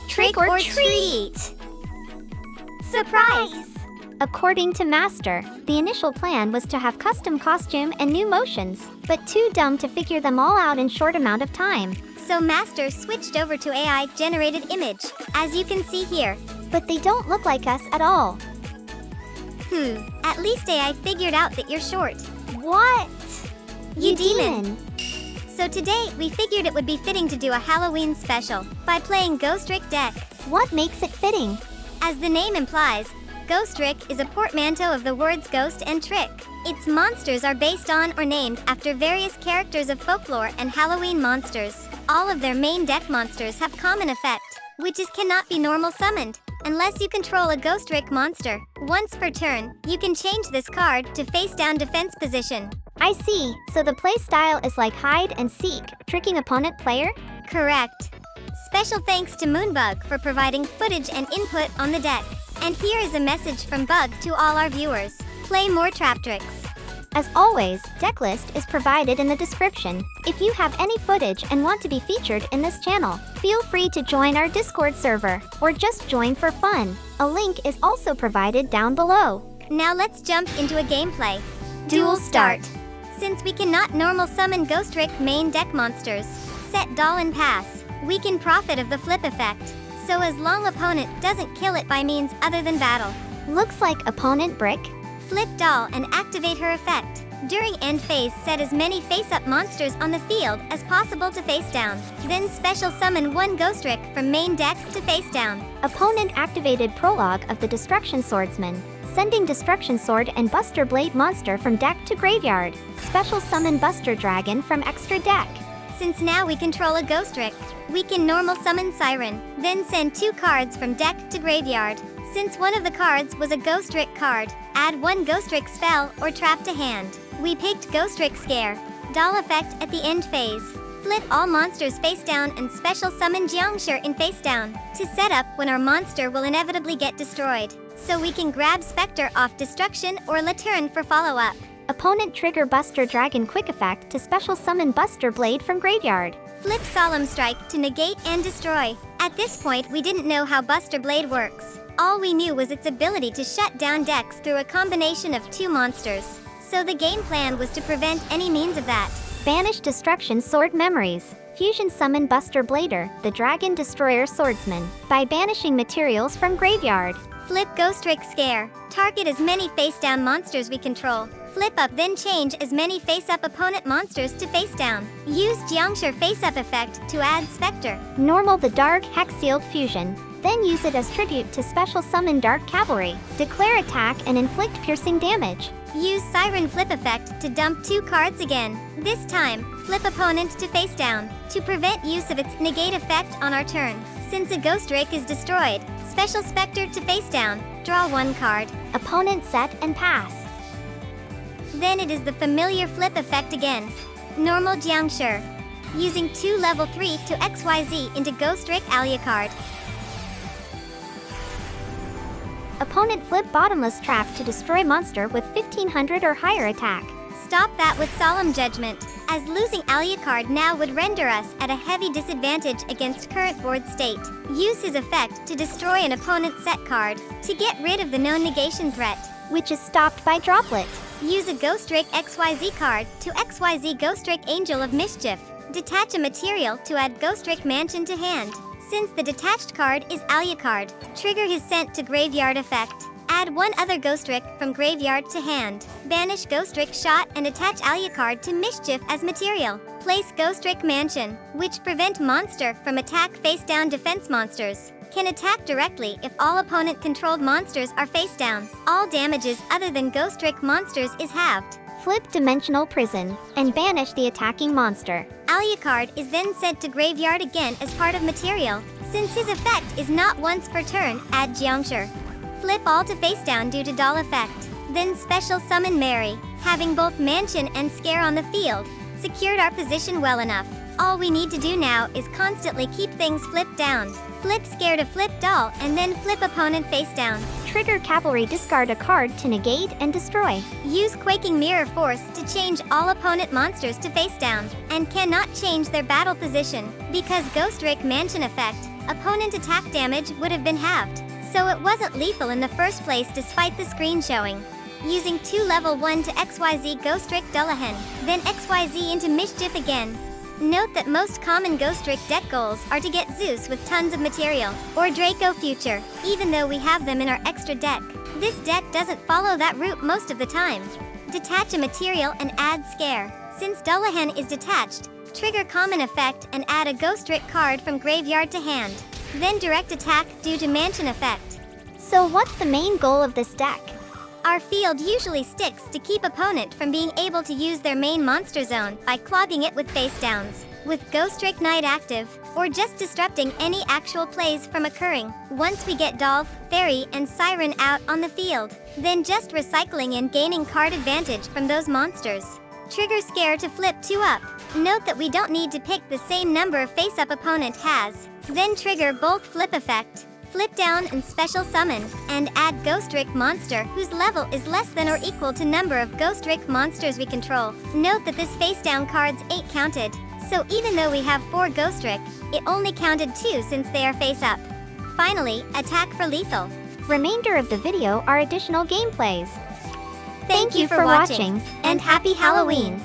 Trick or treat! Surprise! According to Master, the initial plan was to have custom costume and new motions, but too dumb to figure them all out in short amount of time. So Master switched over to AI-generated image, as you can see here. But they don't look like us at all. At least AI figured out that you're short. What? Eudemon. So today, we figured it would be fitting to do a Halloween special by playing Ghostrick deck. What makes it fitting? As the name implies, Ghostrick is a portmanteau of the words ghost and trick. Its monsters are based on or named after various characters of folklore and Halloween monsters. All of their main deck monsters have common effect, which is cannot be normal summoned, unless you control a Ghostrick monster. Once per turn, you can change this card to face-down defense position. I see, so the play style is like hide and seek, tricking opponent player? Correct. Special thanks to Moonbug for providing footage and input on the deck. And here is a message from Bug to all our viewers. Play more trap tricks. As always, decklist is provided in the description. If you have any footage and want to be featured in this channel, feel free to join our Discord server, or just join for fun. A link is also provided down below. Now let's jump into a gameplay. Duel start. Since we cannot normal summon Ghostrick main deck monsters, set doll and pass, we can profit of the flip effect. So as long opponent doesn't kill it by means other than battle. Looks like opponent brick. Flip doll and activate her effect. During end phase, set as many face-up monsters on the field as possible to face down. Then special summon one Ghostrick from main deck to face down. Opponent activated prologue of the Destruction Swordsman, sending Destruction Sword and Buster Blade monster from deck to graveyard. Special summon Buster Dragon from extra deck. Since now we control a Ghostrick, we can normal summon Siren, then send 2 cards from deck to graveyard. Since one of the cards was a Ghostrick card, add 1 Ghostrick spell or trap to hand. We picked Ghostrick Scare. Doll effect at the end phase. Flip all monsters face down and special summon YuGiOh in face down to set up when our monster will inevitably get destroyed. So we can grab Spectre off destruction or Laterne for follow-up. Opponent trigger Buster Dragon quick effect to special summon Buster Blade from graveyard. Flip Solemn Strike to negate and destroy. At this point we didn't know how Buster Blade works. All we knew was its ability to shut down decks through a combination of 2 monsters. So the game plan was to prevent any means of that. Banish Destruction Sword Memories. Fusion summon Buster Blader, the Dragon Destroyer Swordsman, by banishing materials from graveyard. Flip Ghostrick Scare. Target as many face-down monsters we control. Flip up then change as many face-up opponent monsters to face-down. Use YuGiOh face-up effect to add Spectre. Normal the Dark Hex-Sealed Fusion. Then use it as tribute to special summon Dark Cavalry. Declare attack and inflict piercing damage. Use Siren Flip effect to dump 2 cards again. This time, flip opponent to face down, to prevent use of its negate effect on our turn. Since a Ghostrick is destroyed, special Spectre to face down, draw 1 card. Opponent set and pass. Then it is the familiar flip effect again. Normal YuGiOh. Using 2 level 3 to XYZ into Ghostrick Alucard. Opponent flip Bottomless Trap to destroy monster with 1500 or higher attack. Stop that with Solemn Judgment, as losing Alucard now would render us at a heavy disadvantage against current board state. Use his effect to destroy an opponent's set card, to get rid of the known negation threat, which is stopped by Droplet. Use a Ghostrick XYZ card to XYZ Ghostrick Angel of Mischief. Detach a material to add Ghostrick Mansion to hand. Since the detached card is Alucard, trigger his sent to graveyard effect. Add 1 other Ghostrick from graveyard to hand. Banish Ghostrick Shot and attach Alucard to Mischief as material. Place Ghostrick Mansion, which prevent monster from attack face-down defense monsters. Can attack directly if all opponent-controlled monsters are face-down. All damages other than Ghostrick monsters is halved. Flip Dimensional Prison, and banish the attacking monster. Alucard is then sent to graveyard again as part of material. Since his effect is not once per turn, add YuGiOh. Flip all to face down due to doll effect. Then special summon Mary, having both Mansion and Scare on the field. Secured our position well enough. All we need to do now is constantly keep things flipped down. Flip Scare to flip doll and then flip opponent face down. Trigger Cavalry, discard a card to negate and destroy. Use Quaking Mirror Force to change all opponent monsters to face down, and cannot change their battle position, because Ghostrick Mansion effect opponent attack damage would have been halved, so it wasn't lethal in the first place despite the screen showing. Using 2 level 1 to XYZ Ghostrick Dullahan, then XYZ into Mischief again. Note that most common Ghostrick deck goals are to get Zeus with tons of material, or Draco Future, even though we have them in our extra deck. This deck doesn't follow that route most of the time. Detach a material and add Scare. Since Dullahan is detached, trigger common effect and add a Ghostrick card from graveyard to hand. Then direct attack due to Mansion effect. So what's the main goal of this deck? Our field usually sticks to keep opponent from being able to use their main monster zone by clogging it with face downs, with Ghostrick Knight active, or just disrupting any actual plays from occurring. Once we get Dolph, Fairy, and Siren out on the field, then just recycling and gaining card advantage from those monsters. Trigger Scare to flip 2 up. Note that we don't need to pick the same number of face-up opponent has. Then trigger both flip effect. Flip down and special summon, and add Ghostrick monster whose level is less than or equal to number of Ghostrick monsters we control. Note that this face down cards ain't counted, so even though we have 4 Ghostrick, it only counted 2 since they are face up. Finally, attack for lethal. Remainder of the video are additional gameplays. Thank you for watching, and happy Halloween!